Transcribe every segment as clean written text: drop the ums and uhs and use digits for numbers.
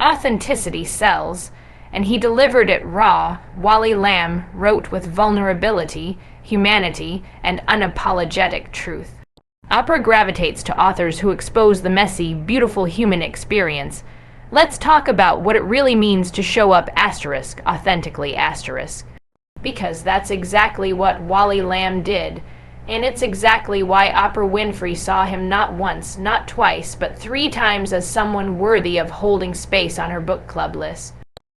Authenticity sells, and he delivered it raw. Wally Lamb wrote with vulnerability, humanity, and unapologetic truth. Oprah gravitates to authors who expose the messy, beautiful human experience. Let's talk about what it really means to show up authentically . Because that's exactly what Wally Lamb did. And it's exactly why Oprah Winfrey saw him not once, not twice, but 3 times as someone worthy of holding space on her book club list.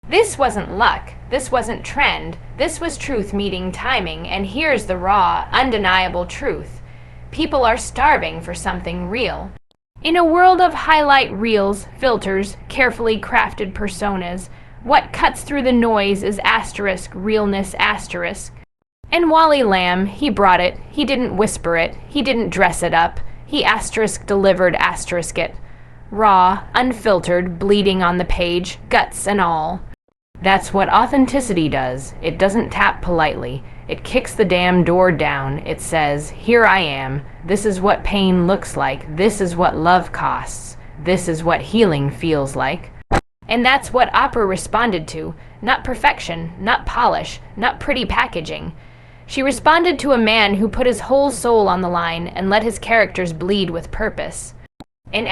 This wasn't luck. This wasn't trend. This was truth meeting timing, and here's the raw, undeniable truth. People are starving for something real. In a world of highlight reels, filters, carefully crafted personas, what cuts through the noise is realness . And Wally Lamb, he brought it. He didn't whisper it. He didn't dress it up. He delivered it. Raw, unfiltered, bleeding on the page, guts and all. That's what authenticity does. It doesn't tap politely. It kicks the damn door down. It says, here I am. This is what pain looks like. This is what love costs. This is what healing feels like. And that's what Oprah responded to. Not perfection, not polish, not pretty packaging. She responded to a man who put his whole soul on the line and let his characters bleed with purpose. That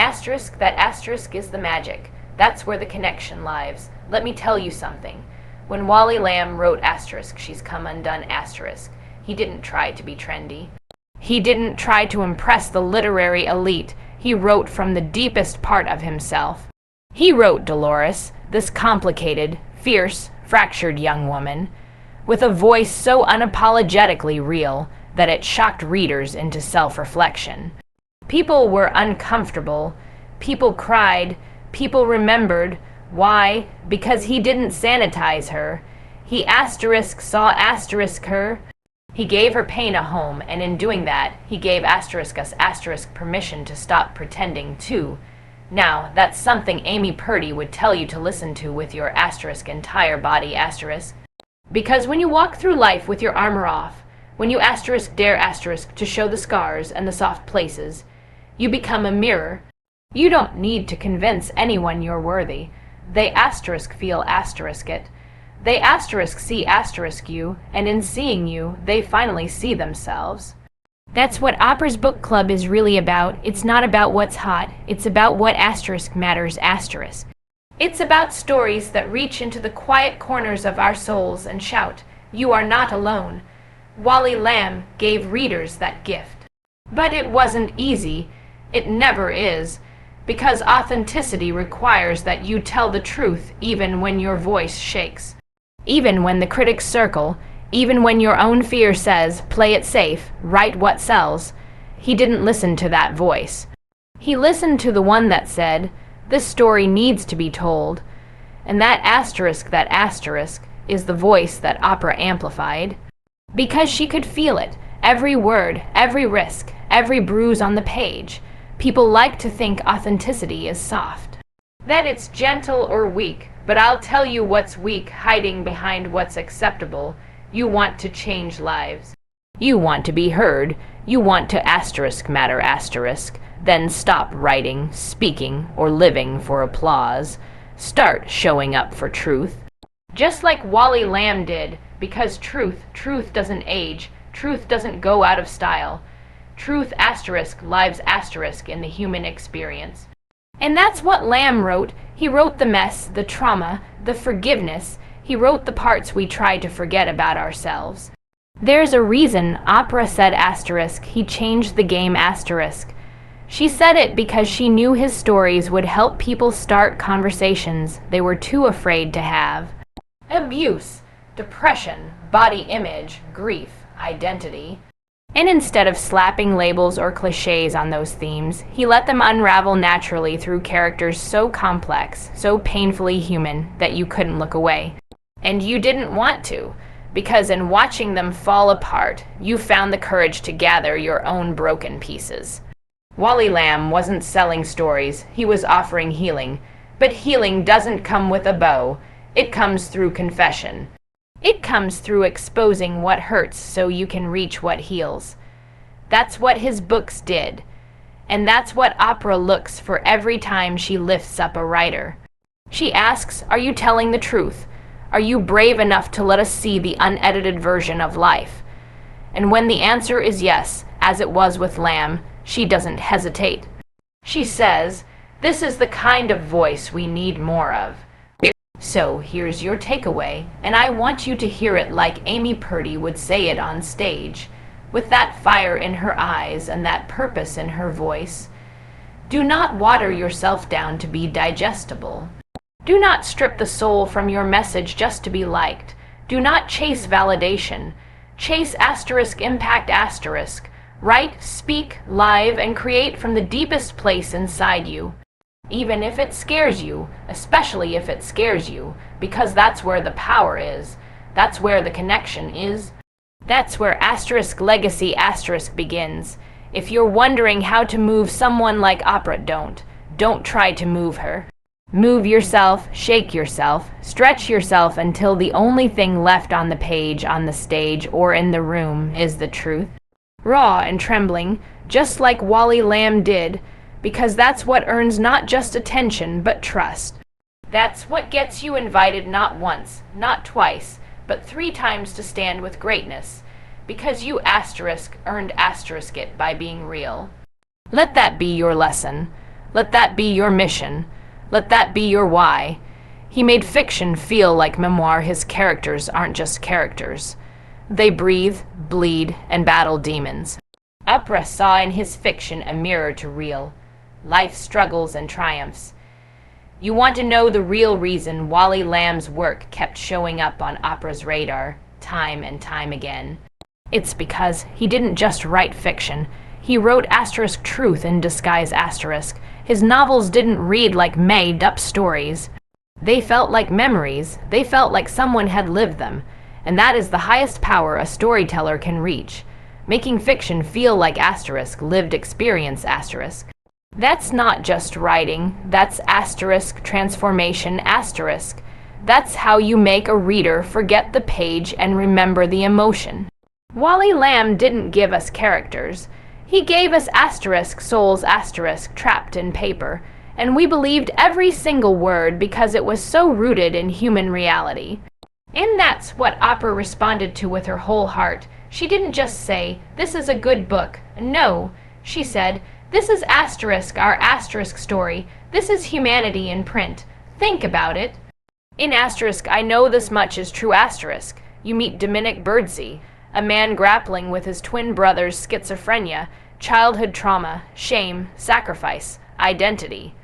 asterisk is the magic. That's where the connection lies. Let me tell you something. When Wally Lamb wrote she's come undone he didn't try to be trendy. He didn't try to impress the literary elite. He wrote from the deepest part of himself. He wrote Dolores, this complicated, fierce, fractured young woman, with a voice so unapologetically real that it shocked readers into self-reflection. People were uncomfortable. People cried. People remembered. Why? Because he didn't sanitize her. He saw her. He gave her pain a home, and in doing that, he gave us permission to stop pretending too. Now, that's something Amy Purdy would tell you to listen to with your entire body . Because when you walk through life with your armor off, when you dare to show the scars and the soft places, you become a mirror. You don't need to convince anyone you're worthy. They feel it. They see you, and in seeing you, they finally see themselves. That's what Oprah's book club is really about. It's not about what's hot. It's about what matters . It's about stories that reach into the quiet corners of our souls and shout, you are not alone. Wally Lamb gave readers that gift. But it wasn't easy. It never is. Because authenticity requires that you tell the truth even when your voice shakes. Even when the critics circle, even when your own fear says, play it safe, write what sells. He didn't listen to that voice. He listened to the one that said, this story needs to be told. And that asterisk is the voice that Oprah amplified. Because she could feel it, every word, every risk, every bruise on the page. People like to think authenticity is soft, that it's gentle or weak, but I'll tell you what's weak hiding behind what's acceptable. You want to change lives. You want to be heard. You want to matter . Then stop writing, speaking, or living for applause. Start showing up for truth. Just like Wally Lamb did, because truth doesn't age. Truth doesn't go out of style. Truth lives in the human experience. And that's what Lamb wrote. He wrote the mess, the trauma, the forgiveness. He wrote the parts we try to forget about ourselves. There's a reason Oprah said he changed the game . She said it because she knew his stories would help people start conversations they were too afraid to have. Abuse, depression, body image, grief, identity. And instead of slapping labels or cliches on those themes, he let them unravel naturally through characters so complex, so painfully human, that you couldn't look away. And you didn't want to, because in watching them fall apart, you found the courage to gather your own broken pieces. Wally Lamb wasn't selling stories, he was offering healing. But healing doesn't come with a bow, it comes through confession. It comes through exposing what hurts so you can reach what heals. That's what his books did. And that's what Oprah looks for every time she lifts up a writer. She asks, are you telling the truth? Are you brave enough to let us see the unedited version of life? And when the answer is yes, as it was with Lamb, she doesn't hesitate. She says, this is the kind of voice we need more of. So here's your takeaway, and I want you to hear it like Amy Purdy would say it on stage, with that fire in her eyes and that purpose in her voice. Do not water yourself down to be digestible. Do not strip the soul from your message just to be liked. Do not chase validation. Chase *impact*. Write, speak, live, and create from the deepest place inside you. Even if it scares you, especially if it scares you, because that's where the power is. That's where the connection is. That's where *legacy* begins. If you're wondering how to move someone like Oprah, don't try to move her. Move yourself, shake yourself, stretch yourself until the only thing left on the page, on the stage, or in the room is the truth. Raw and trembling, just like Wally Lamb did, because that's what earns not just attention, but trust. That's what gets you invited not once, not twice, but 3 times to stand with greatness, because you earned it by being real. Let that be your lesson. Let that be your mission. Let that be your why. He made fiction feel like memoir. His characters aren't just characters. They breathe, bleed, and battle demons. Oprah saw in his fiction a mirror to real, life's struggles and triumphs. You want to know the real reason Wally Lamb's work kept showing up on Oprah's radar time and time again? It's because he didn't just write fiction. He wrote *truth in disguise *. His novels didn't read like made-up stories. They felt like memories. They felt like someone had lived them. And that is the highest power a storyteller can reach, making fiction feel like lived experience *. That's not just writing. That's transformation *. That's how you make a reader forget the page and remember the emotion. Wally Lamb didn't give us characters. He gave us souls trapped in paper, and we believed every single word because it was so rooted in human reality. And that's what Oprah responded to with her whole heart. She didn't just say, this is a good book. No, she said, this is our story. This is humanity in print. Think about it. In I know this much is true you meet Dominic Birdsey, a man grappling with his twin brother's schizophrenia, childhood trauma, shame, sacrifice, identity.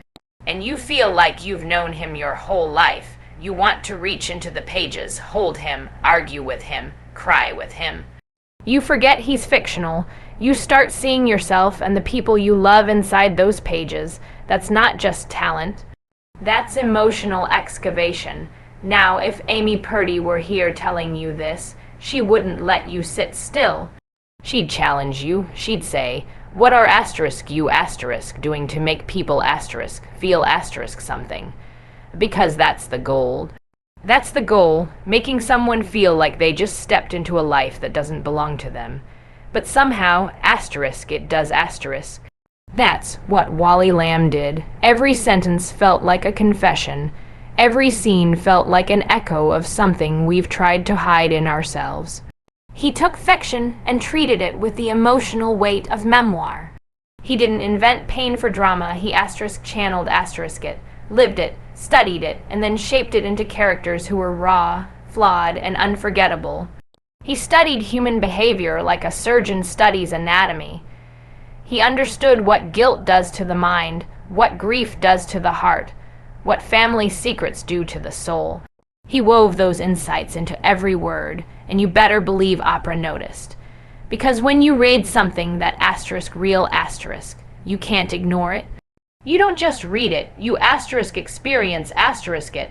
And you feel like you've known him your whole life. You want to reach into the pages, hold him, argue with him, cry with him. You forget he's fictional. You start seeing yourself and the people you love inside those pages. That's not just talent. That's emotional excavation. Now, if Amy Purdy were here telling you this, she wouldn't let you sit still. She'd challenge you. She'd say, what are you doing to make people feel something? Because that's the goal. That's the goal, making someone feel like they just stepped into a life that doesn't belong to them. But somehow, it does *. That's what Wally Lamb did. Every sentence felt like a confession. Every scene felt like an echo of something we've tried to hide in ourselves. He took fiction and treated it with the emotional weight of memoir. He didn't invent pain for drama. He channeled it, lived it, studied it, and then shaped it into characters who were raw, flawed, and unforgettable. He studied human behavior like a surgeon studies anatomy. He understood what guilt does to the mind, what grief does to the heart, what family secrets do to the soul. He wove those insights into every word, and you better believe Oprah noticed. Because when you read something that real you can't ignore it. You don't just read it, you experience it.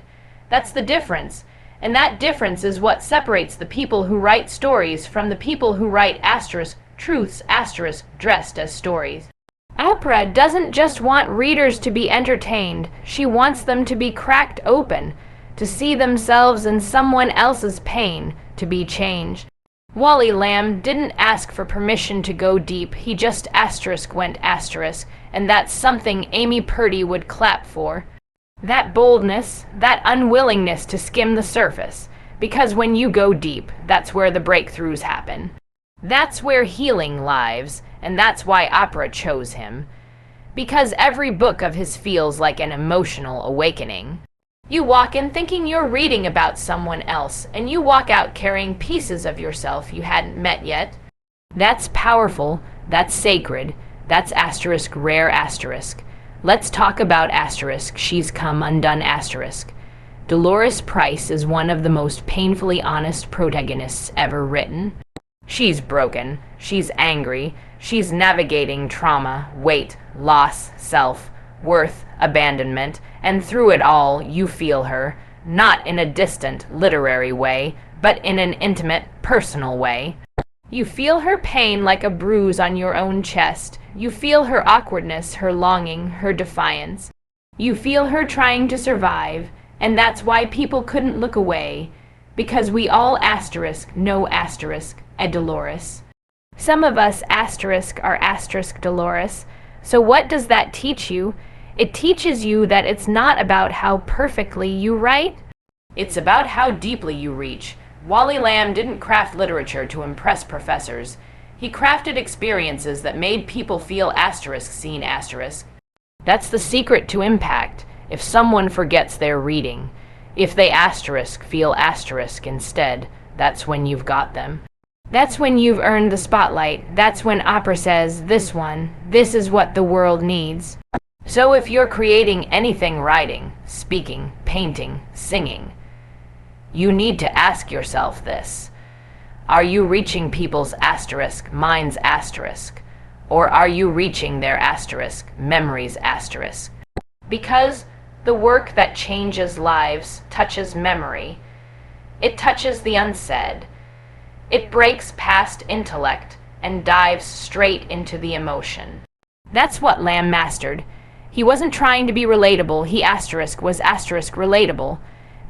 That's the difference. And that difference is what separates the people who write stories from the people who write truths dressed as stories. Oprah doesn't just want readers to be entertained. She wants them to be cracked open, to see themselves in someone else's pain, to be changed. Wally Lamb didn't ask for permission to go deep. He just went *, and that's something Amy Purdy would clap for. That boldness, that unwillingness to skim the surface, because when you go deep, that's where the breakthroughs happen. That's where healing lives, and that's why Oprah chose him. Because every book of his feels like an emotional awakening. You walk in thinking you're reading about someone else, and you walk out carrying pieces of yourself you hadn't met yet. That's powerful, that's sacred, that's asterisk rare asterisk. Let's talk about asterisk, she's come undone asterisk. Dolores Price is one of the most painfully honest protagonists ever written. She's broken, she's angry, she's navigating trauma, weight, loss, self, worth, abandonment, and through it all, you feel her, not in a distant, literary way, but in an intimate, personal way. You feel her pain like a bruise on your own chest. You feel her awkwardness, her longing, her defiance. You feel her trying to survive, and that's why people couldn't look away, because we all asterisk, no asterisk, a Dolores. Some of us asterisk are asterisk Dolores. So what does that teach you? It teaches you that it's not about how perfectly you write. It's about how deeply you reach. Wally Lamb didn't craft literature to impress professors. He crafted experiences that made people feel asterisk seen asterisk. That's the secret to impact. If someone forgets their reading, if they asterisk feel asterisk instead, that's when you've got them. That's when you've earned the spotlight. That's when Oprah says, this is what the world needs. So if you're creating anything, writing, speaking, painting, singing, you need to ask yourself this. Are you reaching people's asterisk, minds asterisk? Or are you reaching their asterisk, memories asterisk? Because the work that changes lives touches memory. It touches the unsaid. It breaks past intellect and dives straight into the emotion. That's what Lamb mastered. He wasn't trying to be relatable, he asterisk was asterisk relatable,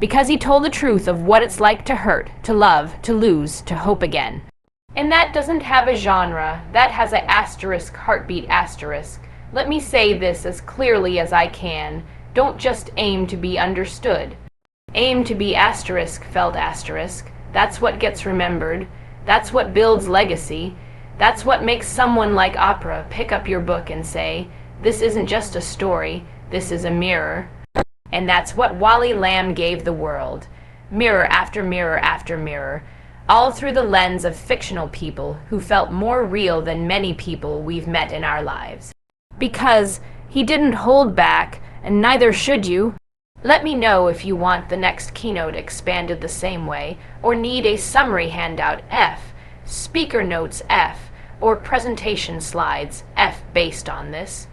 because he told the truth of what it's like to hurt, to love, to lose, to hope again. And that doesn't have a genre, that has a asterisk heartbeat asterisk. Let me say this as clearly as I can. Don't just aim to be understood. Aim to be asterisk felt asterisk. That's what gets remembered. That's what builds legacy. That's what makes someone like Oprah pick up your book and say, this isn't just a story, this is a mirror. And that's what Wally Lamb gave the world. Mirror after mirror after mirror, all through the lens of fictional people who felt more real than many people we've met in our lives. Because he didn't hold back, and neither should you. Let me know if you want the next keynote expanded the same way, or need a summary handout F, speaker notes F, or presentation slides F based on this.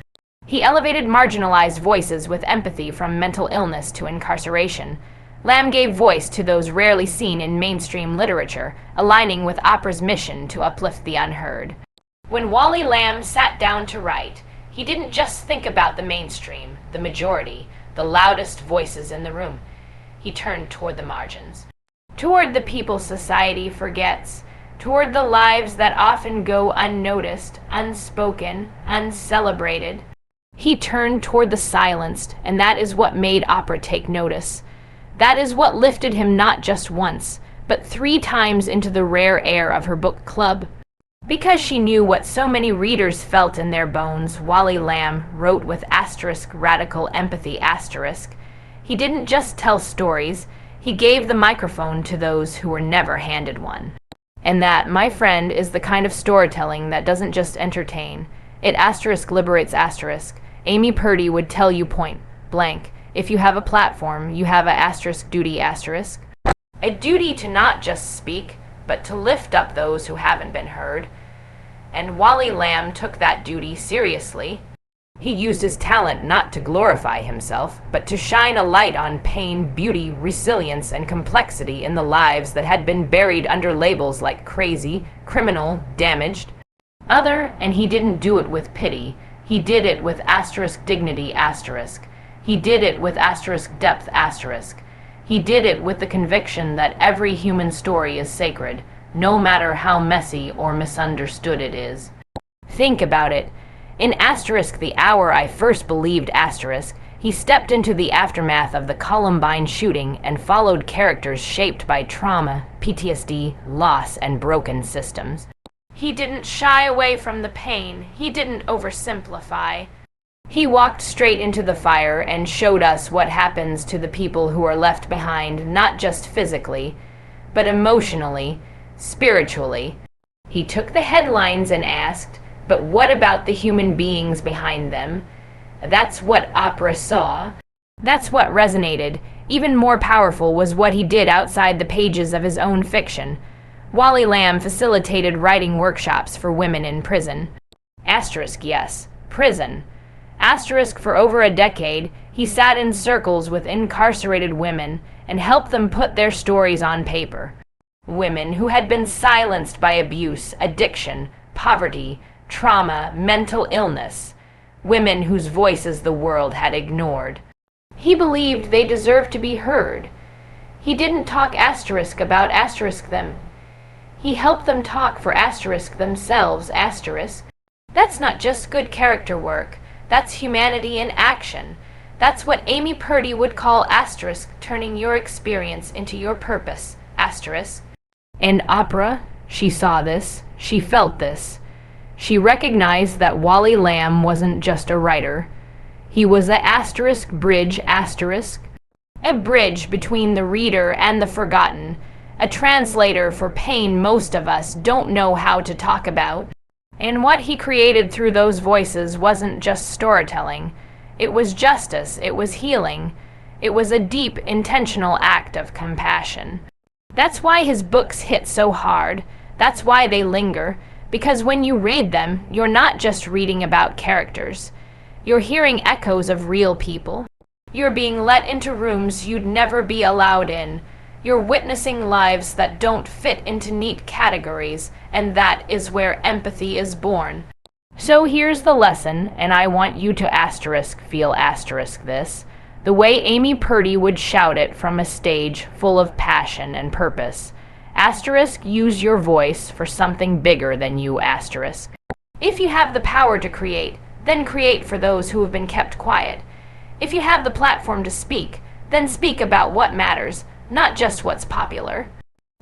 He elevated marginalized voices with empathy from mental illness to incarceration. Lamb gave voice to those rarely seen in mainstream literature, aligning with Oprah's mission to uplift the unheard. When Wally Lamb sat down to write, he didn't just think about the mainstream, the majority, the loudest voices in the room. He turned toward the margins, toward the people society forgets, toward the lives that often go unnoticed, unspoken, uncelebrated. He turned toward the silenced, and that is what made Oprah take notice. That is what lifted him not just once, but 3 times into the rare air of her book club. Because she knew what so many readers felt in their bones, Wally Lamb wrote with asterisk radical empathy asterisk. He didn't just tell stories, he gave the microphone to those who were never handed one. And that, my friend, is the kind of storytelling that doesn't just entertain. It asterisk liberates asterisk. Amy Purdy would tell you point blank, if you have a platform, you have a asterisk duty asterisk. A duty to not just speak, but to lift up those who haven't been heard. And Wally Lamb took that duty seriously. He used his talent not to glorify himself, but to shine a light on pain, beauty, resilience, and complexity in the lives that had been buried under labels like crazy, criminal, damaged. And he didn't do it with pity. He did it with asterisk dignity asterisk. He did it with asterisk depth asterisk. He did it with the conviction that every human story is sacred, no matter how messy or misunderstood it is. Think about it. In asterisk the hour I first believed asterisk, he He stepped into the aftermath of the Columbine shooting and followed characters shaped by trauma, PTSD, loss, and broken systems. He didn't shy away from the pain. He didn't oversimplify. He walked straight into the fire and showed us what happens to the people who are left behind, not just physically, but emotionally, spiritually. He took the headlines and asked, but what about the human beings behind them? That's what Oprah saw. That's what resonated. Even more powerful was what he did outside the pages of his own fiction. Wally Lamb facilitated writing workshops for women in prison. Asterisk, yes, prison. Asterisk, for over a decade, he sat in circles with incarcerated women and helped them put their stories on paper. Women who had been silenced by abuse, addiction, poverty, trauma, mental illness. Women whose voices the world had ignored. He believed they deserved to be heard. He didn't talk asterisk about asterisk them. He helped them talk for asterisk themselves, asterisk. That's not just good character work. That's humanity in action. That's what Amy Purdy would call asterisk, turning your experience into your purpose, asterisk. And Oprah, she saw this, she felt this. She recognized that Wally Lamb wasn't just a writer. He was a asterisk bridge asterisk. A bridge between the reader and the forgotten. A translator for pain most of us don't know how to talk about. And what he created through those voices wasn't just storytelling. It was justice, it was healing. It was a deep, intentional act of compassion. That's why his books hit so hard. That's why they linger. Because when you read them, you're not just reading about characters. You're hearing echoes of real people. You're being let into rooms you'd never be allowed in. You're witnessing lives that don't fit into neat categories, and that is where empathy is born. So here's the lesson, and I want you to asterisk feel asterisk this, the way Amy Purdy would shout it from a stage full of passion and purpose. Asterisk, use your voice for something bigger than you, asterisk. If you have the power to create, then create for those who have been kept quiet. If you have the platform to speak, then speak about what matters, not just what's popular.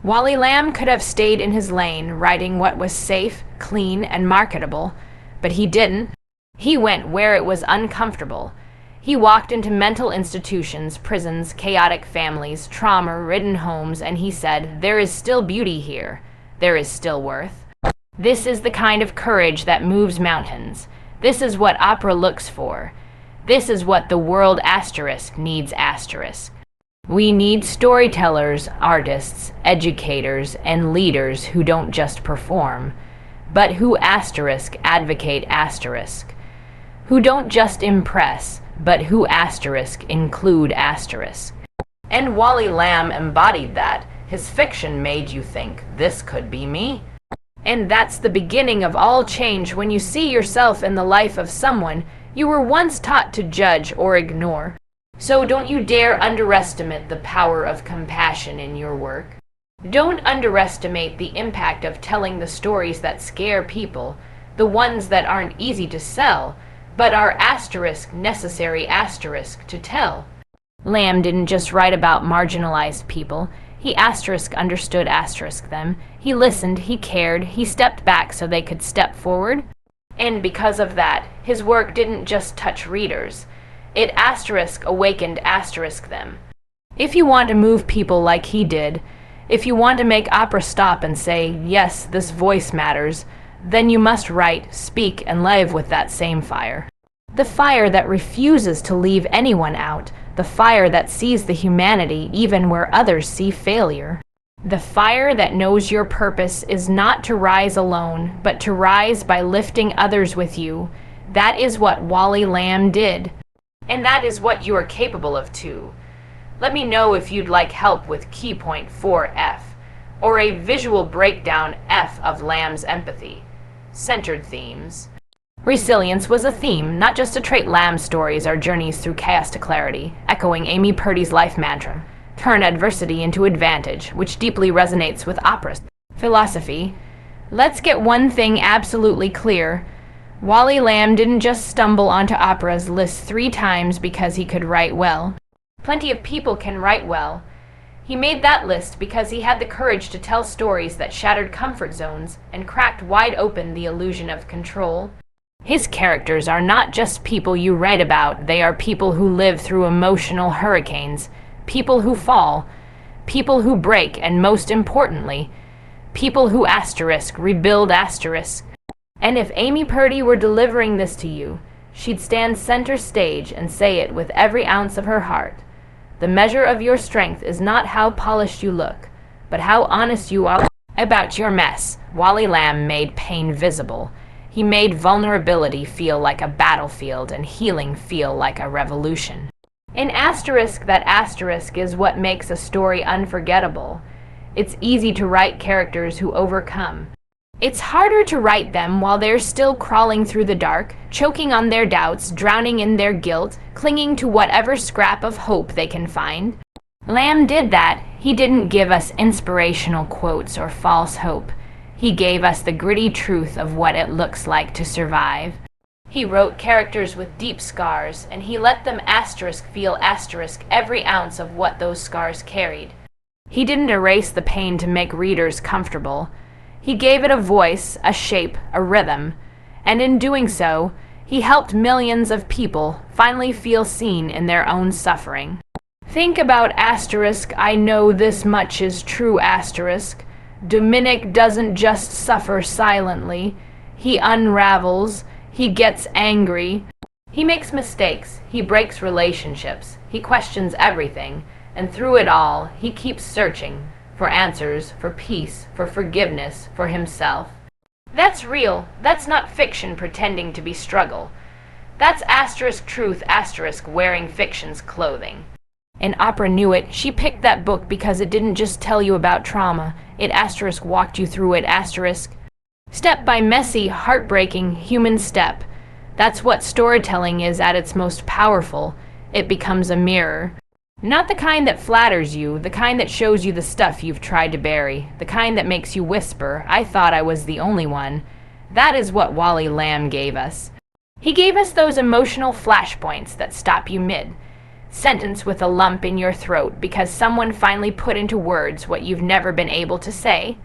Wally Lamb could have stayed in his lane, writing what was safe, clean, and marketable, but he didn't. He went where it was uncomfortable. He walked into mental institutions, prisons, chaotic families, trauma-ridden homes, and he said, there is still beauty here. There is still worth. This is the kind of courage that moves mountains. This is what Oprah looks for. This is what the world asterisk needs asterisk. We need storytellers, artists, educators, and leaders who don't just perform, but who asterisk advocate asterisk. Who don't just impress, but who asterisk include asterisk. And Wally Lamb embodied that. His fiction made you think, this could be me. And that's the beginning of all change when you see yourself in the life of someone you were once taught to judge or ignore. So don't you dare underestimate the power of compassion in your work. Don't underestimate the impact of telling the stories that scare people, the ones that aren't easy to sell, but are asterisk necessary asterisk to tell. Lamb didn't just write about marginalized people. He asterisk understood asterisk them. He listened, he cared, he stepped back so they could step forward. And because of that, his work didn't just touch readers. It asterisk awakened asterisk them. If you want to move people like he did, if you want to make Oprah stop and say, yes, this voice matters, then you must write, speak, and live with that same fire. The fire that refuses to leave anyone out. The fire that sees the humanity even where others see failure. The fire that knows your purpose is not to rise alone, but to rise by lifting others with you. That is what Wally Lamb did. And that is what you are capable of too. Let me know if you'd like help with Key Point 4F, or a visual breakdown F of Lamb's empathy. Centered themes. Resilience was a theme, not just a trait. Lamb's stories are journeys through chaos to clarity, echoing Amy Purdy's life mantra, turn adversity into advantage, which deeply resonates with Oprah's philosophy. Let's get one thing absolutely clear. Wally Lamb didn't just stumble onto Oprah's list 3 times because he could write well. Plenty of people can write well. He made that list because he had the courage to tell stories that shattered comfort zones and cracked wide open the illusion of control. His characters are not just people you write about, they are people who live through emotional hurricanes, people who fall, people who break, and most importantly, people who rebuild asterisk. And if Amy Purdy were delivering this to you, she'd stand center stage and say it with every ounce of her heart. The measure of your strength is not how polished you look, but how honest you are about your mess. Wally Lamb made pain visible. He made vulnerability feel like a battlefield and healing feel like a revolution. In asterisk, that asterisk is what makes a story unforgettable. It's easy to write characters who overcome. It's harder to write them while they're still crawling through the dark, choking on their doubts, drowning in their guilt, clinging to whatever scrap of hope they can find. Lamb did that. He didn't give us inspirational quotes or false hope. He gave us the gritty truth of what it looks like to survive. He wrote characters with deep scars, and he let them feel every ounce of what those scars carried. He didn't erase the pain to make readers comfortable. He gave it a voice, a shape, a rhythm, and in doing so, he helped millions of people finally feel seen in their own suffering. Think about I know this much is true Dominic doesn't just suffer silently. He unravels. He gets angry. He makes mistakes. He breaks relationships. He questions everything. And through it all, he keeps searching for answers, for peace, for forgiveness, for himself. That's real. That's not fiction pretending to be struggle. That's truth wearing fiction's clothing. And Oprah knew it. She picked that book because it didn't just tell you about trauma. It walked you through it step by messy, heartbreaking human step. That's what storytelling is at its most powerful. It becomes a mirror. Not the kind that flatters you, the kind that shows you the stuff you've tried to bury, the kind that makes you whisper, I thought I was the only one. That is what Wally Lamb gave us. He gave us those emotional flashpoints that stop you mid-sentence with a lump in your throat because someone finally put into words what you've never been able to say.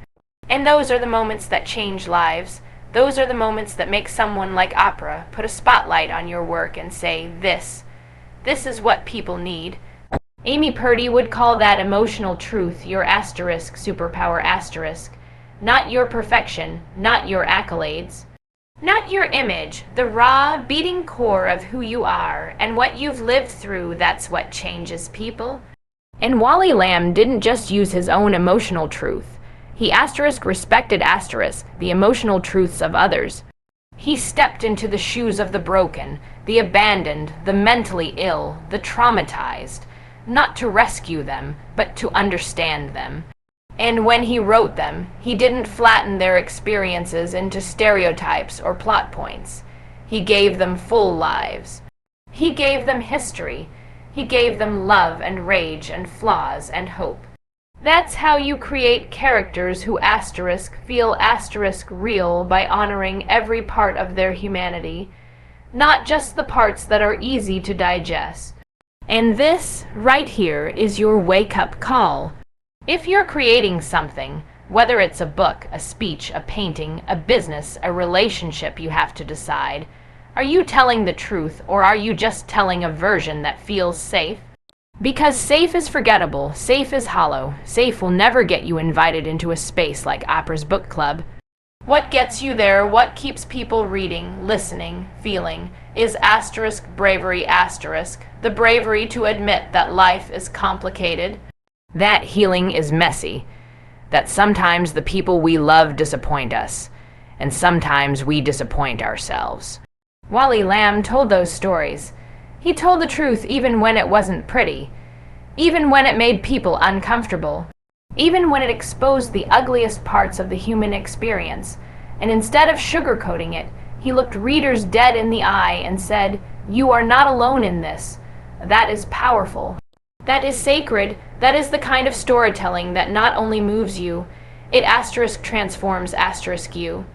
And those are the moments that change lives. Those are the moments that make someone like Oprah put a spotlight on your work and say, this is what people need. Amy Purdy would call that emotional truth your superpower. Not your perfection, not your accolades. Not your image, the raw, beating core of who you are and what you've lived through, that's what changes people. And Wally Lamb didn't just use his own emotional truth. He respected the emotional truths of others. He stepped into the shoes of the broken, the abandoned, the mentally ill, the traumatized, not to rescue them, but to understand them. And when he wrote them, he didn't flatten their experiences into stereotypes or plot points. He gave them full lives. He gave them history. He gave them love and rage and flaws and hope. That's how you create characters who feel real by honoring every part of their humanity, not just the parts that are easy to digest. And this, right here, is your wake-up call. If you're creating something, whether it's a book, a speech, a painting, a business, a relationship, you have to decide, are you telling the truth or are you just telling a version that feels safe? Because safe is forgettable, safe is hollow, safe will never get you invited into a space like Oprah's book club. What gets you there, what keeps people reading, listening, feeling, is bravery, the bravery to admit that life is complicated, that healing is messy, that sometimes the people we love disappoint us, and sometimes we disappoint ourselves. Wally Lamb told those stories. He told the truth even when it wasn't pretty, even when it made people uncomfortable, even when it exposed the ugliest parts of the human experience. And instead of sugarcoating it, he looked readers dead in the eye and said, "You are not alone in this. That is powerful. That is sacred. That is the kind of storytelling that not only moves you, it transforms you."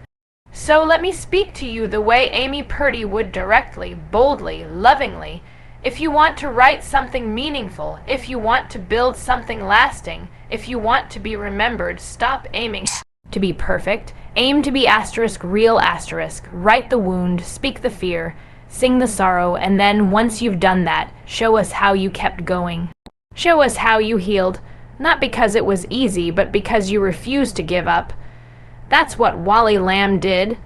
So let me speak to you the way Amy Purdy would directly, boldly, lovingly. If you want to write something meaningful, if you want to build something lasting, if you want to be remembered, stop aiming to be perfect. Aim to be asterisk, real asterisk. Write the wound, speak the fear, sing the sorrow, and then, once you've done that, show us how you kept going. Show us how you healed, not because it was easy, but because you refused to give up. That's what Wally Lamb did.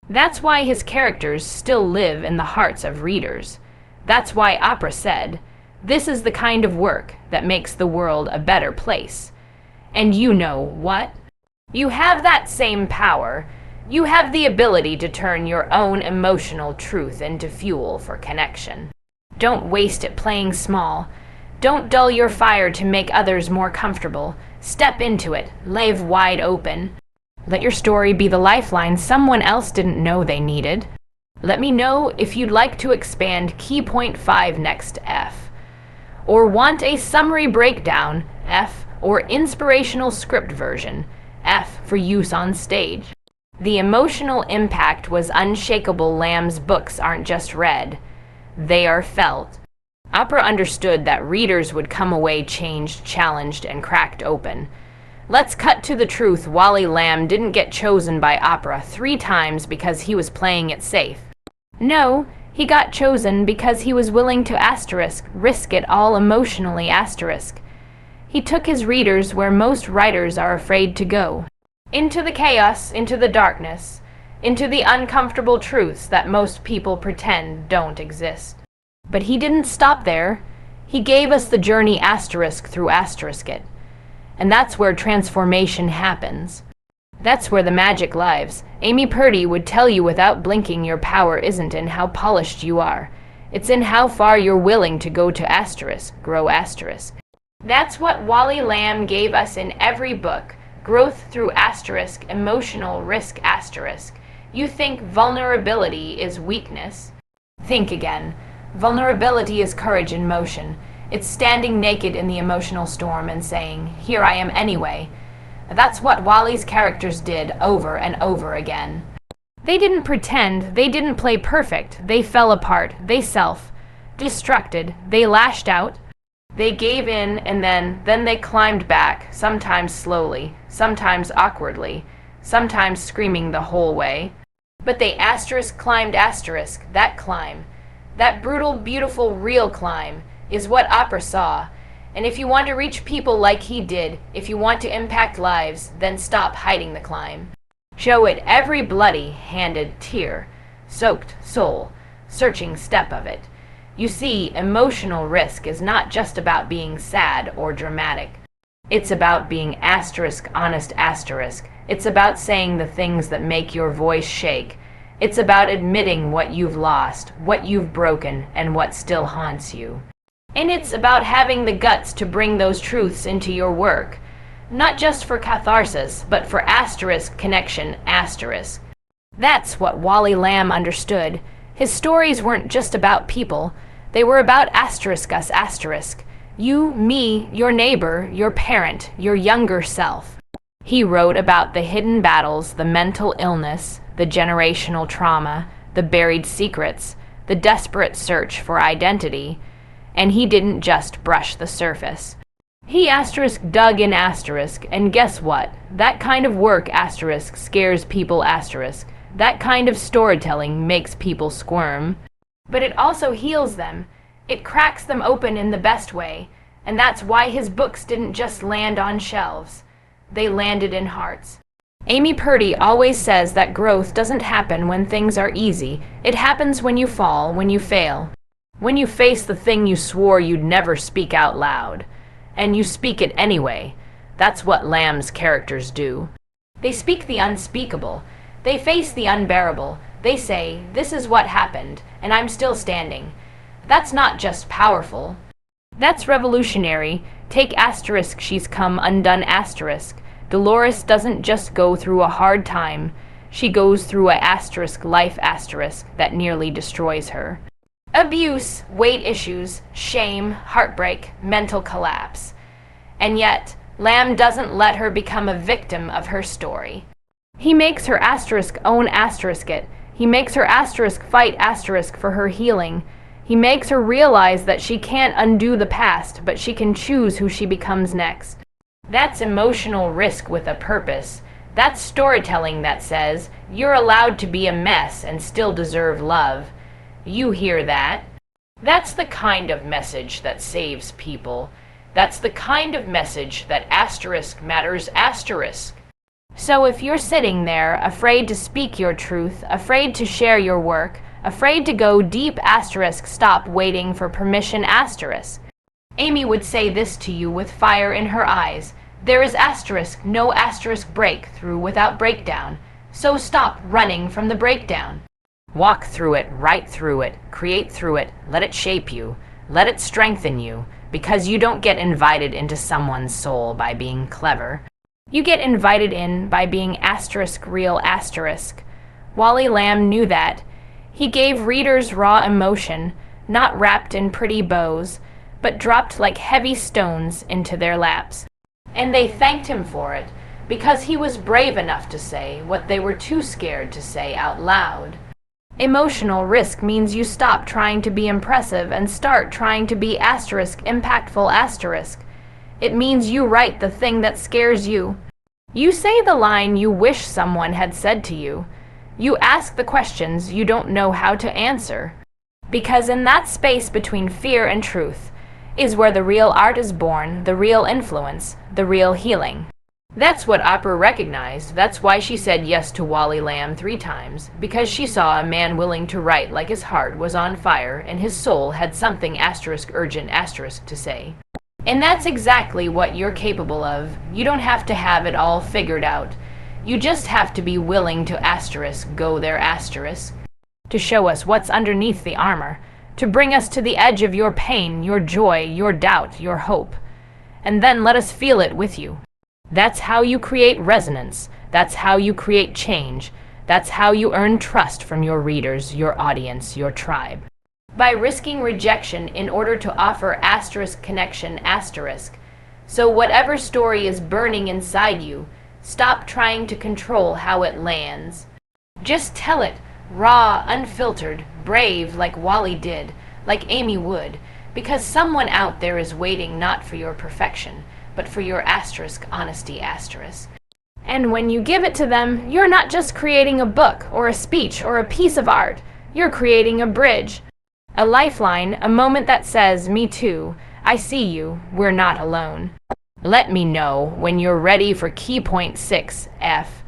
That's why his characters still live in the hearts of readers. That's why Oprah said, "This is the kind of work that makes the world a better place." And you know what? You have that same power. You have the ability to turn your own emotional truth into fuel for connection. Don't waste it playing small. Don't dull your fire to make others more comfortable. Step into it, lay wide open. Let your story be the lifeline someone else didn't know they needed. Let me know if you'd like to expand Key Point 5 next F, or want a summary breakdown F, or inspirational script version F for use on stage. The emotional impact was unshakable. Lamb's books aren't just read, they are felt. Oprah understood that readers would come away changed, challenged, and cracked open. Let's cut to the truth. Wally Lamb didn't get chosen by Oprah 3 times because he was playing it safe. No, he got chosen because he was willing to asterisk, risk it all emotionally asterisk. He took his readers where most writers are afraid to go. Into the chaos, into the darkness, into the uncomfortable truths that most people pretend don't exist. But he didn't stop there. He gave us the journey asterisk through asterisk it. And that's where transformation happens. That's where the magic lives. Amy Purdy would tell you without blinking, your power isn't in how polished you are. It's in how far you're willing to go to asterisk, grow asterisk. That's what Wally Lamb gave us in every book. Growth through asterisk, emotional risk asterisk. You think vulnerability is weakness? Think again. Vulnerability is courage in motion. It's standing naked in the emotional storm and saying, "Here I am anyway." That's what Wally's characters did over and over again. They didn't pretend, they didn't play perfect, they fell apart, they self-destructed, they lashed out, they gave in, and then they climbed back, sometimes slowly, sometimes awkwardly, sometimes screaming the whole way. But they asterisk climbed asterisk, that climb, that brutal, beautiful, real climb, is what Oprah saw. And if you want to reach people like he did, if you want to impact lives, then stop hiding the climb. Show it every bloody-handed tear, soaked soul, searching step of it. You see, emotional risk is not just about being sad or dramatic. It's about being asterisk, honest asterisk. It's about saying the things that make your voice shake. It's about admitting what you've lost, what you've broken, and what still haunts you. And it's about having the guts to bring those truths into your work. Not just for catharsis, but for asterisk connection asterisk. That's what Wally Lamb understood. His stories weren't just about people. They were about asterisk us asterisk. You, me, your neighbor, your parent, your younger self. He wrote about the hidden battles, the mental illness, the generational trauma, the buried secrets, the desperate search for identity. And he didn't just brush the surface. He asterisk dug in asterisk, and guess what? That kind of work asterisk scares people asterisk. That kind of storytelling makes people squirm. But it also heals them. It cracks them open in the best way. And that's why his books didn't just land on shelves. They landed in hearts. Amy Purdy always says that growth doesn't happen when things are easy. It happens when you fall, when you fail. When you face the thing you swore you'd never speak out loud, and you speak it anyway. That's what Lamb's characters do. They speak the unspeakable. They face the unbearable. They say, "This is what happened, and I'm still standing." That's not just powerful. That's revolutionary. Take asterisk, she's come undone asterisk. Dolores doesn't just go through a hard time. She goes through a asterisk life asterisk that nearly destroys her. Abuse, weight issues, shame, heartbreak, mental collapse. And yet, Lamb doesn't let her become a victim of her story. He makes her asterisk own asterisk it. He makes her asterisk fight asterisk for her healing. He makes her realize that she can't undo the past, but she can choose who she becomes next. That's emotional risk with a purpose. That's storytelling that says, you're allowed to be a mess and still deserve love. You hear that? That's the kind of message that saves people. That's the kind of message that asterisk matters asterisk. So if you're sitting there, afraid to speak your truth, afraid to share your work, afraid to go deep asterisk, stop waiting for permission asterisk. Amy would say this to you with fire in her eyes. There is asterisk, no asterisk breakthrough without breakdown. So stop running from the breakdown. Walk through it, write through it, create through it, let it shape you, let it strengthen you, because you don't get invited into someone's soul by being clever. You get invited in by being asterisk real asterisk. Wally Lamb knew that. He gave readers raw emotion, not wrapped in pretty bows, but dropped like heavy stones into their laps. And they thanked him for it, because he was brave enough to say what they were too scared to say out loud. Emotional risk means you stop trying to be impressive and start trying to be asterisk impactful asterisk. It means you write the thing that scares you. You say the line you wish someone had said to you. You ask the questions you don't know how to answer. Because in that space between fear and truth is where the real art is born, the real influence, the real healing. That's what Oprah recognized. That's why she said yes to Wally Lamb 3 times, because she saw a man willing to write like his heart was on fire and his soul had something asterisk urgent asterisk to say. And that's exactly what you're capable of. You don't have to have it all figured out. You just have to be willing to asterisk go there asterisk, to show us what's underneath the armor, to bring us to the edge of your pain, your joy, your doubt, your hope, and then let us feel it with you. That's how you create resonance. That's how you create change. That's how you earn trust from your readers, your audience, your tribe. By risking rejection in order to offer asterisk connection asterisk. So whatever story is burning inside you, stop trying to control how it lands. Just tell it, raw, unfiltered, brave like Wally did, like Amy would, because someone out there is waiting not for your perfection, but for your asterisk honesty asterisk. And when you give it to them, you're not just creating a book or a speech or a piece of art. You're creating a bridge, a lifeline, a moment that says, me too, I see you, we're not alone. Let me know when you're ready for key point 6, F,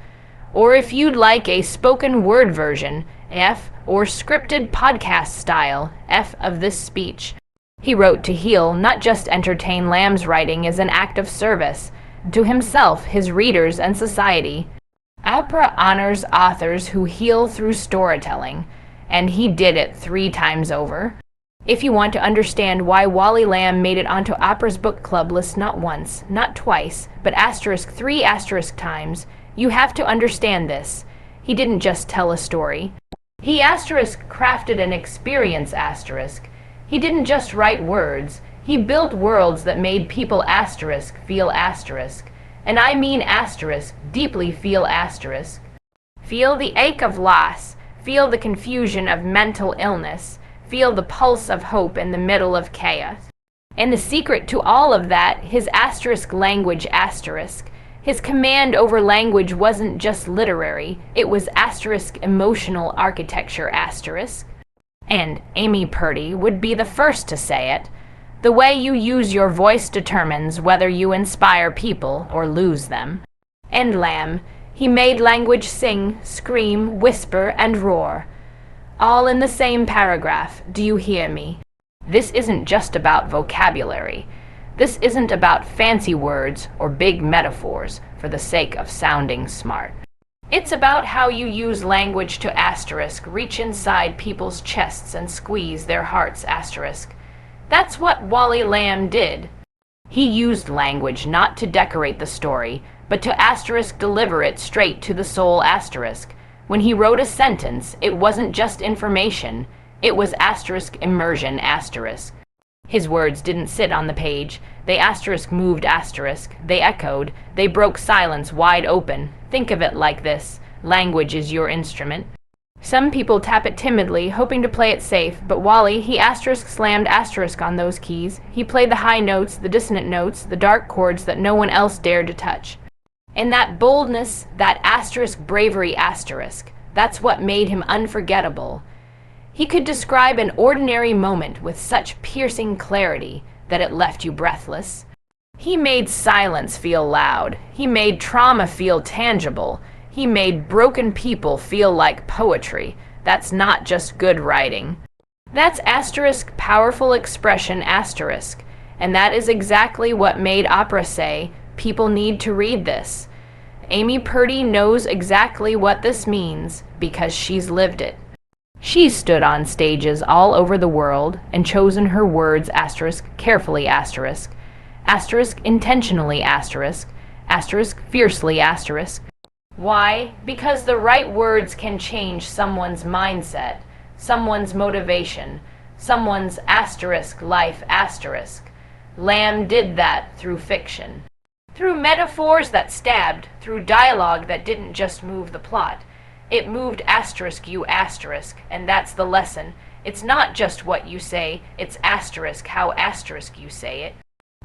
or if you'd like a spoken word version, F, or scripted podcast style, F of this speech. He wrote to heal, not just entertain. Lamb's writing is an act of service to himself, his readers, and society. Oprah honors authors who heal through storytelling, and he did it 3 times over. If you want to understand why Wally Lamb made it onto Oprah's book club list not once, not twice, but asterisk 3 asterisk times, you have to understand this. He didn't just tell a story. He asterisk crafted an experience asterisk. He didn't just write words. He built worlds that made people asterisk feel asterisk. And I mean asterisk, deeply feel asterisk. Feel the ache of loss. Feel the confusion of mental illness. Feel the pulse of hope in the middle of chaos. And the secret to all of that, his asterisk language asterisk. His command over language wasn't just literary. It was asterisk emotional architecture asterisk. And Amy Purdy would be the first to say it. The way you use your voice determines whether you inspire people or lose them. And Lamb, he made language sing, scream, whisper, and roar. All in the same paragraph. Do you hear me? This isn't just about vocabulary. This isn't about fancy words or big metaphors for the sake of sounding smart. It's about how you use language to asterisk, reach inside people's chests and squeeze their hearts asterisk. That's what Wally Lamb did. He used language not to decorate the story, but to asterisk deliver it straight to the soul asterisk. When he wrote a sentence, it wasn't just information, it was asterisk immersion asterisk. His words didn't sit on the page. They asterisk moved asterisk. They echoed. They broke silence wide open. Think of it like this. Language is your instrument. Some people tap it timidly, hoping to play it safe, but Wally, he asterisk slammed asterisk on those keys. He played the high notes, the dissonant notes, the dark chords that no one else dared to touch. And that boldness, that asterisk bravery asterisk, that's what made him unforgettable. He could describe an ordinary moment with such piercing clarity that it left you breathless. He made silence feel loud. He made trauma feel tangible. He made broken people feel like poetry. That's not just good writing. That's asterisk powerful expression asterisk. And that is exactly what made Oprah say, people need to read this. Amy Purdy knows exactly what this means because she's lived it. She's stood on stages all over the world and chosen her words asterisk carefully asterisk intentionally asterisk fiercely asterisk. Why? Because the right words can change someone's mindset, someone's motivation, someone's asterisk life asterisk. Lamb did that through fiction. Through metaphors that stabbed, through dialogue that didn't just move the plot. It moved asterisk you asterisk, and that's the lesson. It's not just what you say, it's asterisk how asterisk you say it.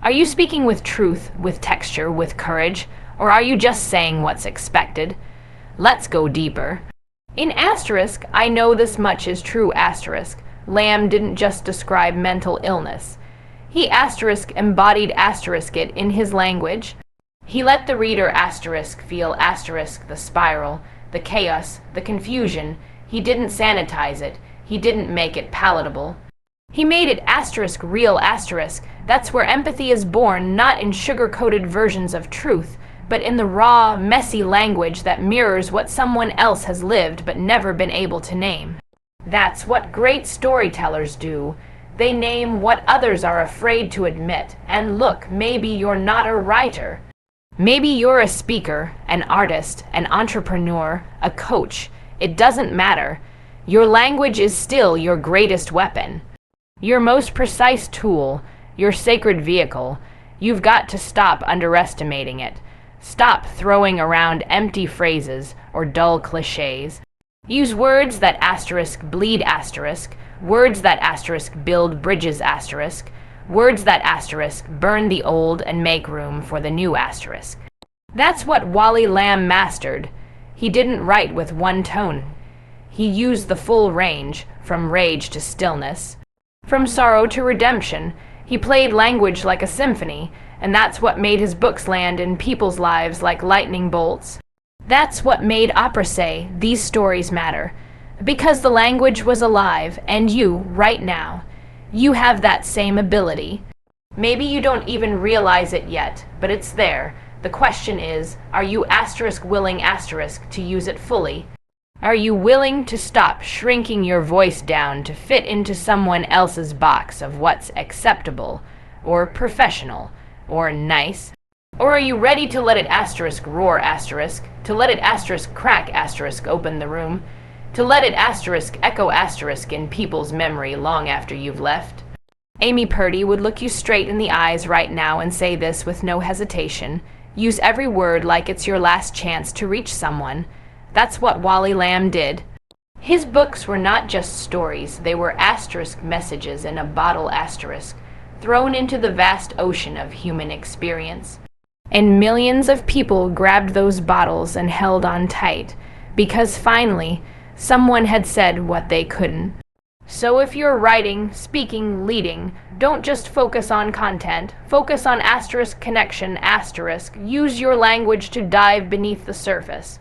Are you speaking with truth, with texture, with courage, or are you just saying what's expected? Let's go deeper. In asterisk, I know this much is true asterisk. Lamb didn't just describe mental illness. He asterisk embodied asterisk it in his language. He let the reader asterisk feel asterisk the spiral, the chaos, the confusion. He didn't sanitize it. He didn't make it palatable. He made it asterisk real asterisk. That's where empathy is born, not in sugar-coated versions of truth, but in the raw, messy language that mirrors what someone else has lived but never been able to name. That's what great storytellers do. They name what others are afraid to admit. And look, maybe you're not a writer. Maybe you're a speaker, an artist, an entrepreneur, a coach. It doesn't matter. Your language is still your greatest weapon. Your most precise tool, your sacred vehicle. You've got to stop underestimating it. Stop throwing around empty phrases or dull cliches. Use words that asterisk bleed asterisk, words that asterisk build bridges asterisk, words that asterisk burn the old and make room for the new asterisk. That's what Wally Lamb mastered. He didn't write with one tone. He used the full range, from rage to stillness, from sorrow to redemption. He played language like a symphony, and that's what made his books land in people's lives like lightning bolts. That's what made Oprah say, these stories matter. Because the language was alive, and you, right now, you have that same ability. Maybe you don't even realize it yet, but it's there. The question is, are you asterisk willing asterisk to use it fully? Are you willing to stop shrinking your voice down to fit into someone else's box of what's acceptable, or professional, or nice? Or are you ready to let it asterisk roar asterisk, to let it asterisk crack asterisk open the room, to let it asterisk echo asterisk in people's memory long after you've left? Amy Purdy would look you straight in the eyes right now and say this with no hesitation. Use every word like it's your last chance to reach someone. That's what Wally Lamb did. His books were not just stories, they were asterisk messages in a bottle asterisk, thrown into the vast ocean of human experience. And millions of people grabbed those bottles and held on tight, because finally, someone had said what they couldn't. So if you're writing, speaking, leading, don't just focus on content, focus on asterisk connection asterisk, use your language to dive beneath the surface.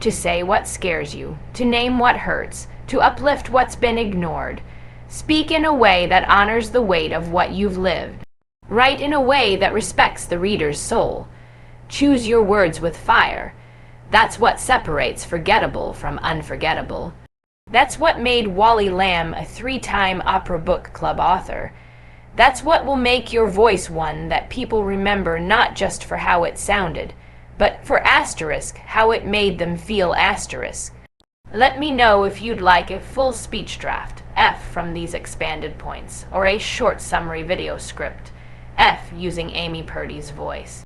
To say what scares you, to name what hurts, to uplift what's been ignored. Speak in a way that honors the weight of what you've lived. Write in a way that respects the reader's soul. Choose your words with fire. That's what separates forgettable from unforgettable. That's what made Wally Lamb a 3-time Opera Book Club author. That's what will make your voice one that people remember not just for how it sounded, but for asterisk, how it made them feel asterisk. Let me know if you'd like a full speech draft, F from these expanded points, or a short summary video script, F using Amy Purdy's voice.